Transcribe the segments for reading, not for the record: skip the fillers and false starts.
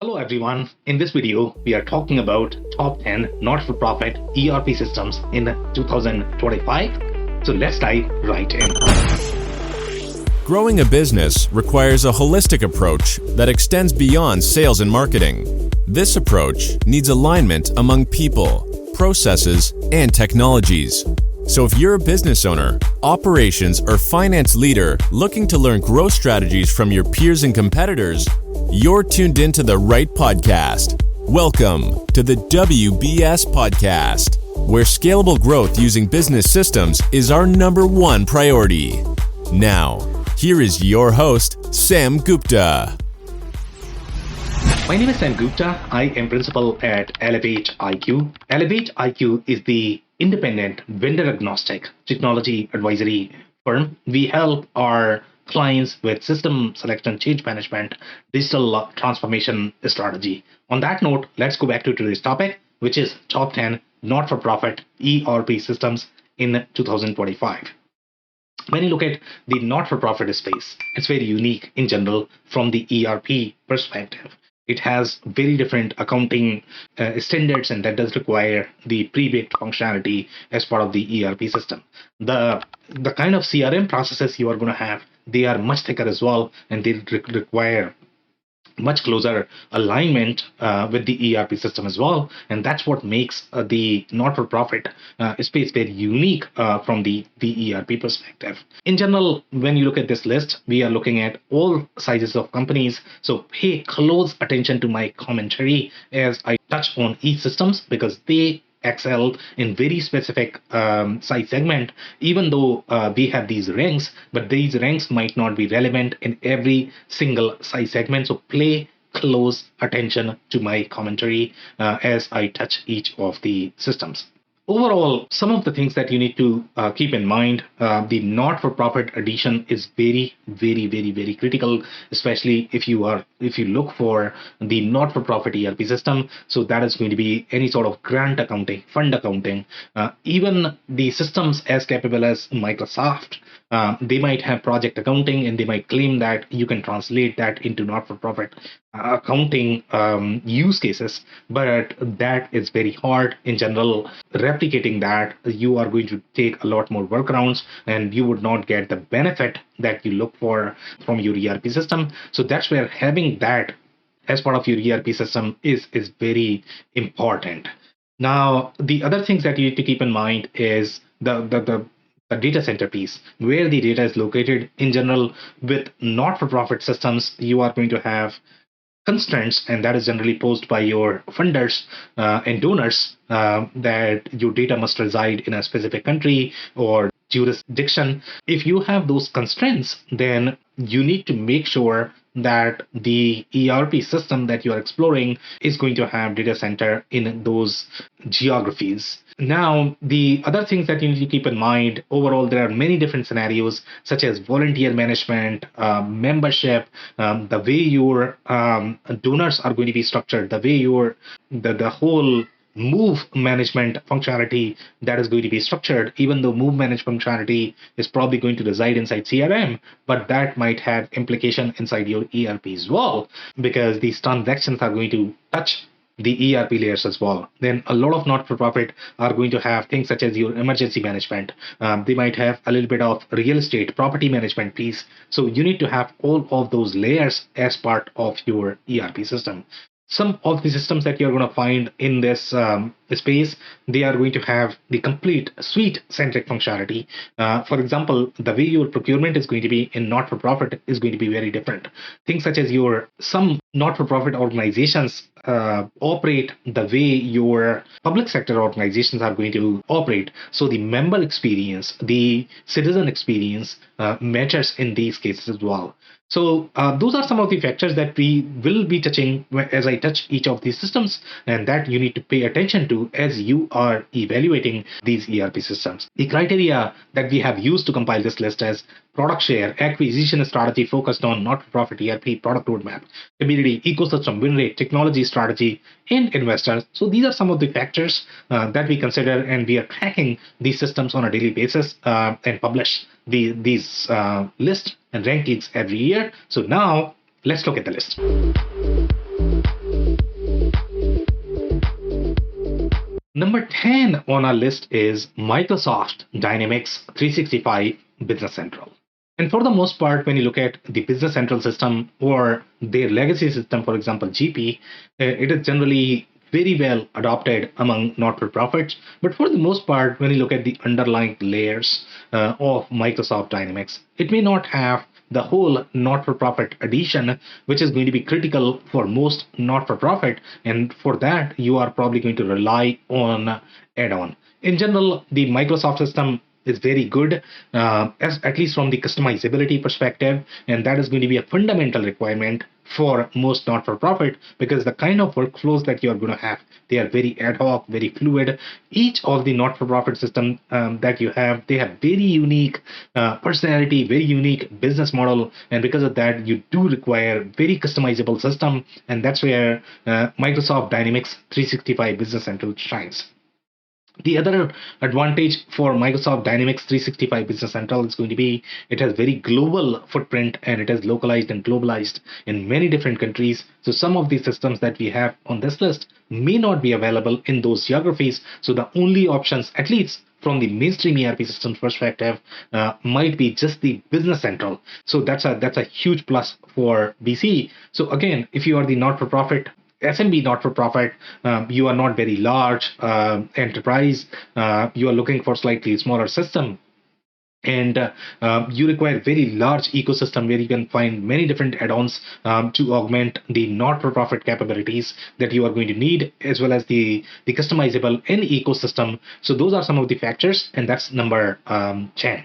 Hello everyone. In this video, we are talking about top 10 not-for-profit ERP systems in 2025. So let's dive right in. Growing a business requires a holistic approach that extends beyond sales and marketing. This approach needs alignment among people, processes, and technologies. So if you're a business owner, operations, or finance leader looking to learn growth strategies from your peers and competitors, you're tuned into the right podcast. Welcome to the WBS Podcast, where scalable growth using business systems is our number one priority. Now, here is your host, Sam Gupta. My name is Sam Gupta. I am principal at Elevate IQ. Elevate IQ is the independent, vendor-agnostic technology advisory firm. We help our clients with system selection, change management, digital transformation strategy. On that note, let's go back to today's topic, which is top 10 not-for-profit ERP systems in 2025. When you look at the not-for-profit space, it's very unique in general from the ERP perspective. It has very different accounting standards, and that does require the pre-baked functionality as part of the ERP system. The kind of CRM processes you are going to have, they are much thicker as well, and they require much closer alignment with the ERP system as well. And that's what makes the not-for-profit space very unique from the ERP perspective. In general, when you look at this list, we are looking at all sizes of companies. So pay close attention to my commentary as I touch on each systems, because they excel in very specific size segment, even though we have these ranks, but these ranks might not be relevant in every single size segment. So pay close attention to my commentary as I touch each of the systems. Overall, some of the things that you need to keep in mind, the not-for-profit addition is very, very, very, very critical, especially if you look for the not-for-profit ERP system. So that is going to be any sort of grant accounting, fund accounting, even the systems as capable as Microsoft. They might have project accounting, and they might claim that you can translate that into not-for-profit accounting use cases, but that is very hard in general. Replicating that, you are going to take a lot more workarounds, and you would not get the benefit that you look for from your ERP system. So that's where having that as part of your ERP system is very important. Now, the other things that you need to keep in mind is the data center piece, where the data is located. In general, with not-for-profit systems, you are going to have constraints, and that is generally posed by your funders and donors, that your data must reside in a specific country or jurisdiction. If you have those constraints, then you need to make sure that the ERP system that you are exploring is going to have data center in those geographies. Now, the other things that you need to keep in mind, overall, there are many different scenarios, such as volunteer management, membership, the way your donors are going to be structured, the way the whole move management functionality that is going to be structured. Even though move management functionality is probably going to reside inside CRM, but that might have implication inside your ERP as well, because these transactions are going to touch the ERP layers as well. Then a lot of not-for-profit are going to have things such as your emergency management. They might have a little bit of real estate, property management piece. So you need to have all of those layers as part of your ERP system. Some of the systems that you're going to find in this space, they are going to have the complete suite-centric functionality. For example, the way your procurement is going to be in not-for-profit is going to be very different. Things such as some not-for-profit organizations operate the way your public sector organizations are going to operate. So the member experience, the citizen experience matters in these cases as well. So those are some of the factors that we will be touching as I touch each of these systems, and that you need to pay attention to as you are evaluating these ERP systems. The criteria that we have used to compile this list is product share, acquisition strategy focused on not-for-profit ERP, product roadmap, community, ecosystem, win rate, technology strategy, and investors. So these are some of the factors that we consider, and we are tracking these systems on a daily basis and publish these lists and rankings every year. So now let's look at the list. Number 10 on our list is Microsoft Dynamics 365 Business Central. And for the most part, when you look at the Business Central system or their legacy system, for example, GP, it is generally very well adopted among not-for-profits. But for the most part, when you look at the underlying layers of Microsoft Dynamics, it may not have the whole not-for-profit addition, which is going to be critical for most not-for-profit. And for that, you are probably going to rely on add-on. In general, the Microsoft system is very good, as at least from the customizability perspective, and that is going to be a fundamental requirement for most not-for-profit, because the kind of workflows that you are going to have, they are very ad hoc, very fluid. Each of the not-for-profit system that you have, they have very unique personality, very unique business model, and because of that, you do require very customizable system, and that's where Microsoft Dynamics 365 Business Central shines. The other advantage for Microsoft Dynamics 365 Business Central is going to be it has very global footprint, and it is localized and globalized in many different countries. So some of the systems that we have on this list may not be available in those geographies. So the only options, at least from the mainstream ERP systems perspective, might be just the Business Central. So that's a huge plus for BC. So again, if you are the not-for-profit SMB not-for-profit, you are not very large enterprise, you are looking for slightly smaller system, and you require very large ecosystem where you can find many different add-ons to augment the not-for-profit capabilities that you are going to need, as well as the customizable end ecosystem. So those are some of the factors, and that's number 10.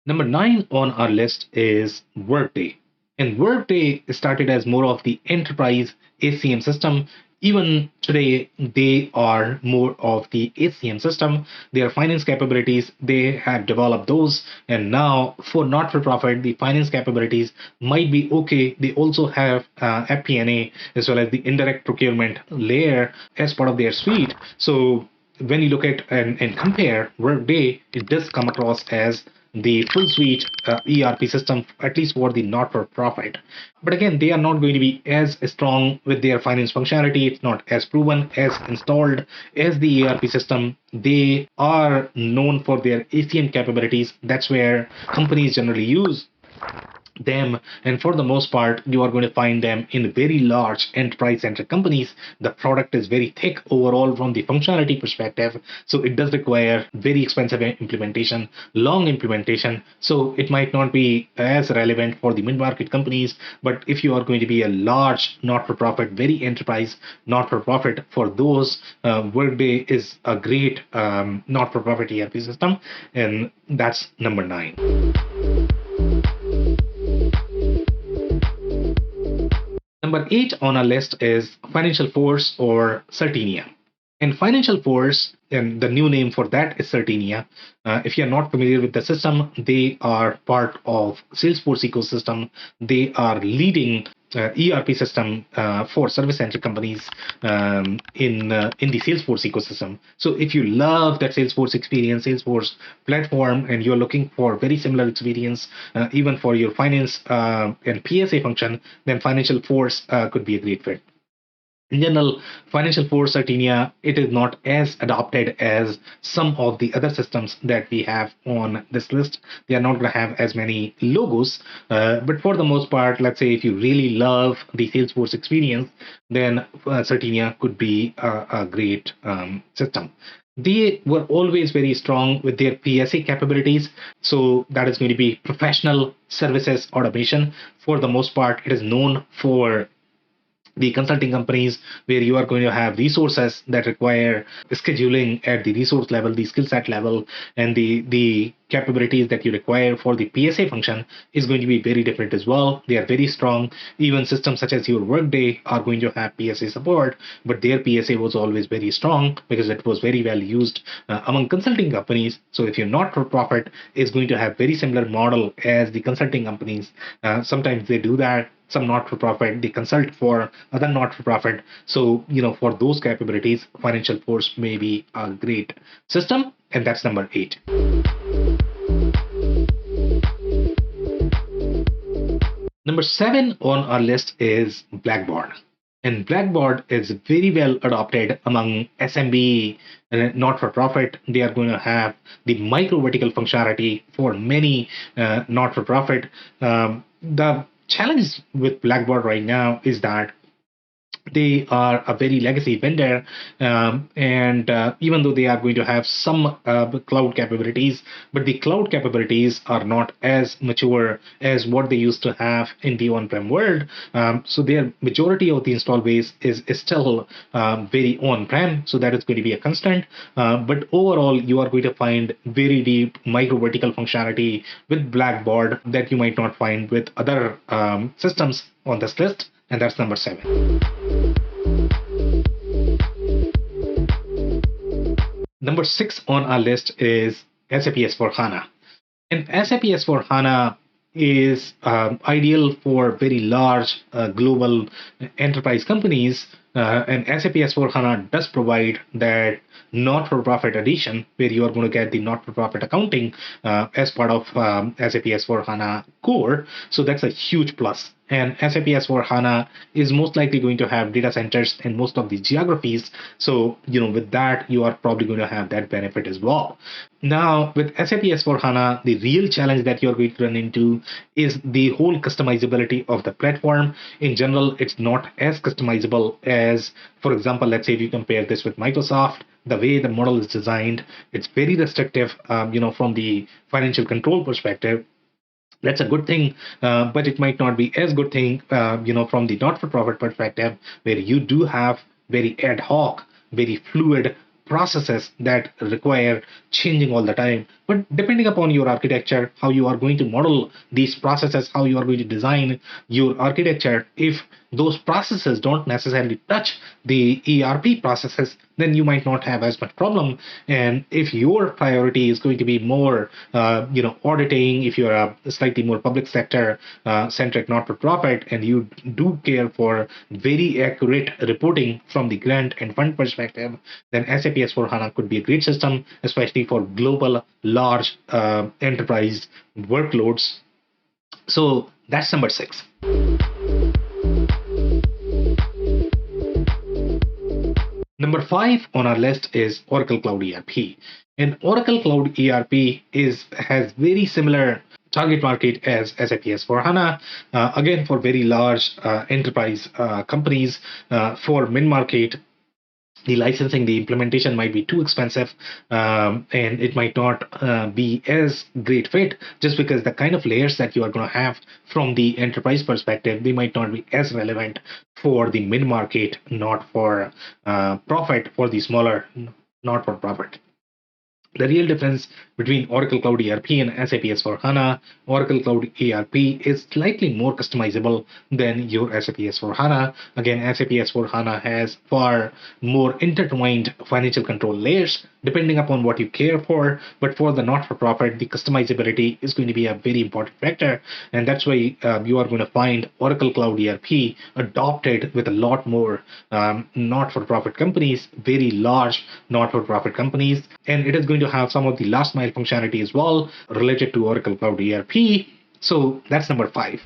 Number 9 on our list is Workday. And Workday started as more of the enterprise HCM system. Even today, they are more of the HCM system. Their finance capabilities, they have developed those. And now for not-for-profit, the finance capabilities might be okay. They also have FP&A as well as the indirect procurement layer as part of their suite. So when you look at and compare Workday, it does come across as the full suite ERP system, at least for the not-for-profit. But again, they are not going to be as strong with their finance functionality. It's not as proven, as installed as the ERP system. They are known for their ACM capabilities. That's where companies generally use them, and for the most part you are going to find them in very large enterprise centric companies. The product is very thick overall from the functionality perspective, so it does require very expensive implementation, long implementation, so it might not be as relevant for the mid-market companies. But if you are going to be a large not-for-profit, very enterprise not-for-profit, for those Workday is a great not-for-profit ERP system, and that's number 9. Number 8 on our list is Financial Force or Certinia. And Financial Force, and the new name for that is Certinia. If you're not familiar with the system, they are part of Salesforce ecosystem. They are leading ERP system for service-centric companies in the Salesforce ecosystem. So if you love that Salesforce experience, Salesforce platform, and you're looking for very similar experience even for your finance and PSA function, then Financial Force could be a great fit. In general, Financial Force Certinia, it is not as adopted as some of the other systems that we have on this list. They are not going to have as many logos, but for the most part, let's say if you really love the Salesforce experience, then Certinia could be a great system. They were always very strong with their PSA capabilities. So that is going to be professional services automation. For the most part, it is known for the consulting companies where you are going to have resources that require scheduling at the resource level, the skill set level, and the capabilities that you require for the PSA function is going to be very different as well. They are very strong. Even systems such as your Workday are going to have PSA support, but their PSA was always very strong because it was very well used among consulting companies. So if you're not for profit, it's going to have very similar model as the consulting companies. Sometimes they do that. Some not-for-profit, they consult for other not-for-profit. So, for those capabilities, Financial Force may be a great system, and that's number 8. Number 7 on our list is Blackboard. And Blackboard is very well adopted among SMB, not for profit. They are going to have the micro vertical functionality for many not for profit. The challenge with Blackboard right now is that they are a very legacy vendor, and even though they are going to have some cloud capabilities, but the cloud capabilities are not as mature as what they used to have in the on-prem world. So their majority of the install base is still very on-prem, so that is going to be a constant. But overall, you are going to find very deep micro vertical functionality with Blackboard that you might not find with other systems on this list, and that's number 7. Number 6 on our list is SAP S/4HANA. And SAP S/4HANA is ideal for very large global enterprise companies. And SAP S/4HANA does provide that not-for-profit edition where you are going to get the not-for-profit accounting as part of SAP S/4HANA core. So that's a huge plus. And SAP S/4HANA is most likely going to have data centers in most of the geographies. So, with that, you are probably going to have that benefit as well. Now, with SAP S/4HANA, the real challenge that you're going to run into is the whole customizability of the platform. In general, it's not as customizable as, for example, let's say if you compare this with Microsoft, the way the model is designed, it's very restrictive, from the financial control perspective. That's a good thing, but it might not be as good thing, from the not-for-profit perspective, where you do have very ad hoc, very fluid processes that require changing all the time. But depending upon your architecture, how you are going to model these processes, how you are going to design your architecture, if those processes don't necessarily touch the ERP processes, then you might not have as much problem. And if your priority is going to be more, auditing, if you're a slightly more public sector centric not-for-profit, and you do care for very accurate reporting from the grant and fund perspective, then SAP S/4HANA could be a great system, especially for global large enterprise workloads. So that's number 6. Number 5 on our list is Oracle Cloud ERP. And Oracle Cloud ERP has very similar target market as SAP S/4HANA, again for very large enterprise companies. For mid-market, the licensing, the implementation might be too expensive, and it might not be as great fit, just because the kind of layers that you are going to have from the enterprise perspective, they might not be as relevant for the mid-market, not for profit, for the smaller, not for profit. The real difference between Oracle Cloud ERP and SAP S/4HANA, Oracle Cloud ERP is slightly more customizable than your SAP S/4HANA. Again, SAP S/4HANA has far more intertwined financial control layers, depending upon what you care for. But for the not-for-profit, the customizability is going to be a very important factor. And that's why you are going to find Oracle Cloud ERP adopted with a lot more not-for-profit companies, very large not-for-profit companies. And it is going to have some of the last mile functionality as well related to Oracle Cloud ERP. So that's number 5.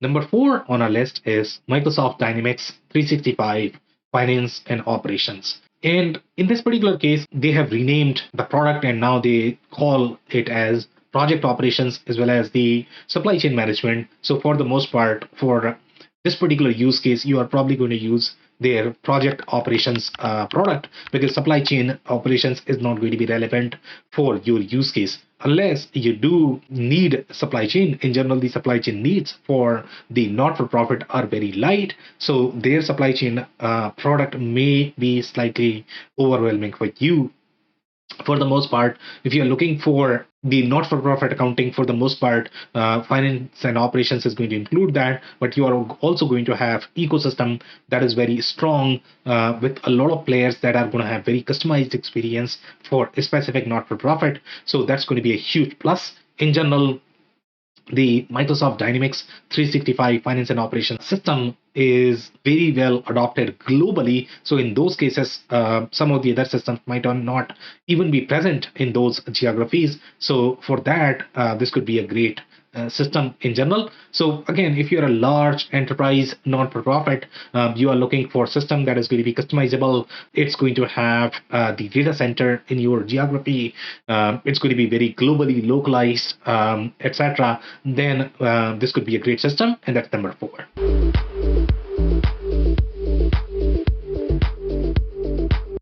Number 4 on our list is Microsoft Dynamics 365 Finance and Operations. And in this particular case, they have renamed the product and now they call it as Project Operations as well as the Supply Chain Management. So for the most part, for this particular use case, you are probably going to use their project operations product, because supply chain operations is not going to be relevant for your use case unless you do need supply chain. In general, the supply chain needs for the not-for-profit are very light, so their supply chain product may be slightly overwhelming for you. For the most part, if you're looking for the not-for-profit accounting, for the most part, finance and operations is going to include that, but you are also going to have ecosystem that is very strong with a lot of players that are going to have very customized experience for a specific not-for-profit. So that's going to be a huge plus. In general, The Microsoft Dynamics 365 finance and operations system is very well adopted globally. So in those cases, some of the other systems might not even be present in those geographies. So for that, this could be a great system in general. So again, if you're a large enterprise, non-for-profit, you are looking for a system that is going to be customizable. It's going to have the data center in your geography. It's going to be very globally localized, etc. Then this could be a great system, and that's number 4.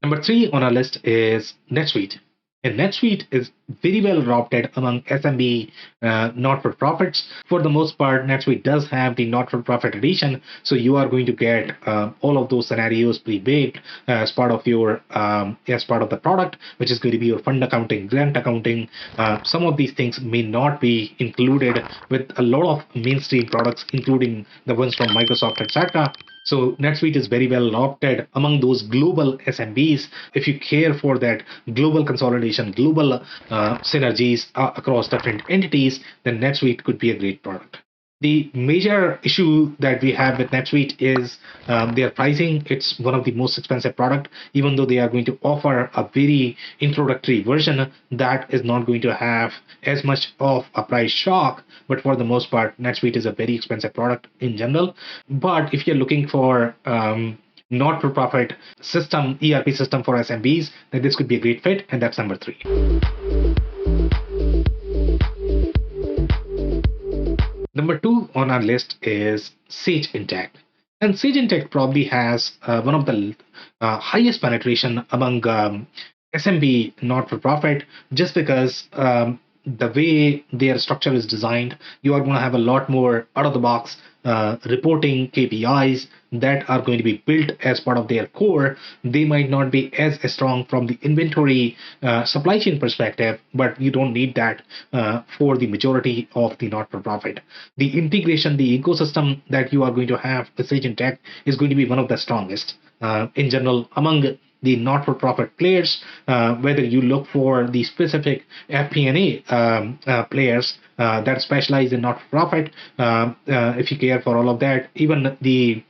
Number 3 on our list is NetSuite. And NetSuite is very well adopted among SMB not-for-profits. For the most part, NetSuite does have the not-for-profit edition, so you are going to get all of those scenarios pre-baked as part of your as part of the product, which is going to be your fund accounting, grant accounting. Some of these things may not be included with a lot of mainstream products, including the ones from Microsoft, etc. So NetSuite is very well adopted among those global SMBs. If you care for that global consolidation, global synergies across different entities, then NetSuite could be a great product. The major issue that we have with NetSuite is their pricing. It's one of the most expensive product. Even though they are going to offer a very introductory version, that is not going to have as much of a price shock. But for the most part, NetSuite is a very expensive product in general. But if you're looking for not-for-profit system, ERP system for SMBs, then this could be a great fit, and that's number 3. Number 2 on our list is Sage Intacct. And Sage Intacct probably has one of the highest penetration among SMB not-for-profit, just because the way their structure is designed, you are going to have a lot more out-of-the-box reporting KPIs that are going to be built as part of their core. They might not be as strong from the inventory supply chain perspective, but you don't need that for the majority of the not-for-profit. The integration, the ecosystem that you are going to have with Sage Intacct is going to be one of the strongest in general among the not-for-profit players, whether you look for the specific FP&A players that specialize in not-for-profit, if you care for all of that, even the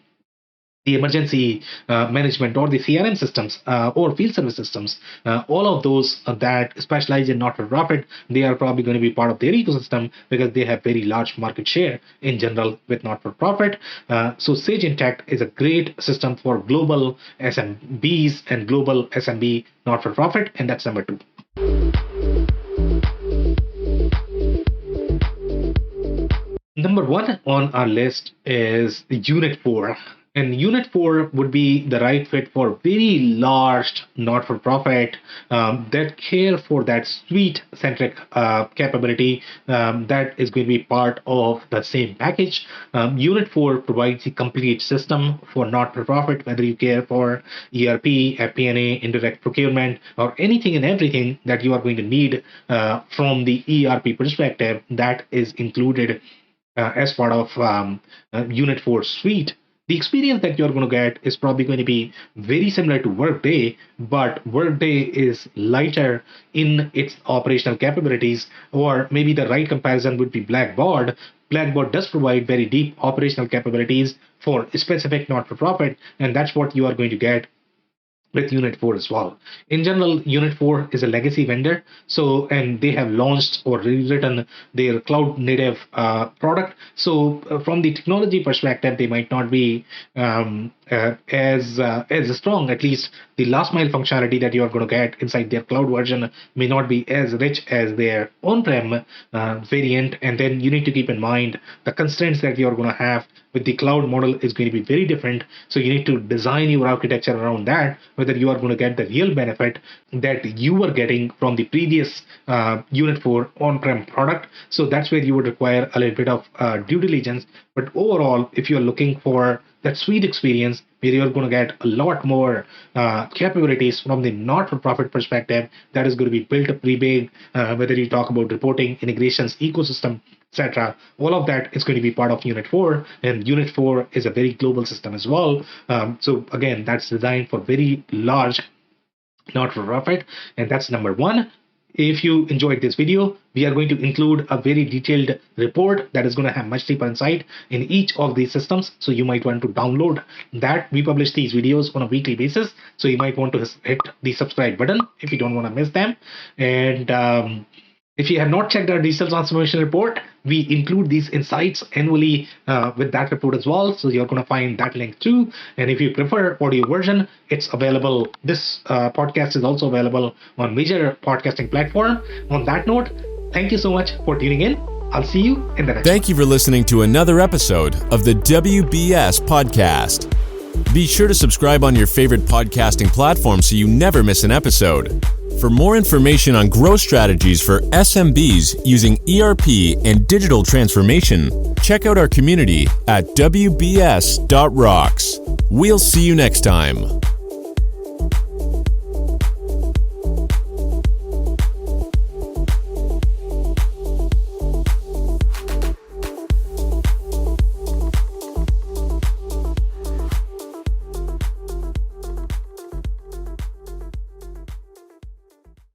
emergency management or the CRM systems or field service systems, all of those that specialize in not-for-profit, they are probably going to be part of their ecosystem because they have very large market share in general with not-for-profit. So Sage Intacct is a great system for global SMBs and global SMB not-for-profit, and that's number 2. Number 1 on our list is Unit 4. And Unit 4 would be the right fit for very large not-for-profit that care for that suite-centric capability that is going to be part of the same package. Unit 4 provides the complete system for not-for-profit, whether you care for ERP, FP&A, indirect procurement, or anything and everything that you are going to need from the ERP perspective that is included as part of Unit 4 suite. The experience that you're going to get is probably going to be very similar to Workday, but Workday is lighter in its operational capabilities, or maybe the right comparison would be Blackboard. Blackboard does provide very deep operational capabilities for specific not-for-profit, and that's what you are going to get with Unit 4 as well. In general, Unit 4 is a legacy vendor, and they have launched or rewritten their cloud native product. So from the technology perspective, they might not be as strong. At least the last mile functionality that you are going to get inside their cloud version may not be as rich as their on-prem variant. And then you need to keep in mind the constraints that you are going to have with the cloud model is going to be very different. So you need to design your architecture around that, whether you are going to get the real benefit that you were getting from the previous Unit 4 on-prem product. So that's where you would require a little bit of due diligence. But overall, if you're looking for that suite experience where you're going to get a lot more capabilities from the not-for-profit perspective, that is going to be built up pre-baked, whether you talk about reporting, integrations, ecosystem, etc. All of that is going to be part of Unit 4, and Unit 4 is a very global system as well. So again, that's designed for very large not-for-profit, and that's number 1. If you enjoyed this video, we are going to include a very detailed report that is going to have much deeper insight in each of these systems. So you might want to download that. We publish these videos on a weekly basis. So you might want to hit the subscribe button if you don't want to miss them. And if you have not checked our digital transformation report, we include these insights annually with that report as well. So you're going to find that link too. And if you prefer audio version, it's available. This podcast is also available on major podcasting platform. On that note, thank you so much for tuning in. I'll see you in the next Thank you for listening to another episode of the WBS Podcast. Be sure to subscribe on your favorite podcasting platform so you never miss an episode. For more information on growth strategies for SMBs using ERP and digital transformation, check out our community at WBS.rocks. We'll see you next time.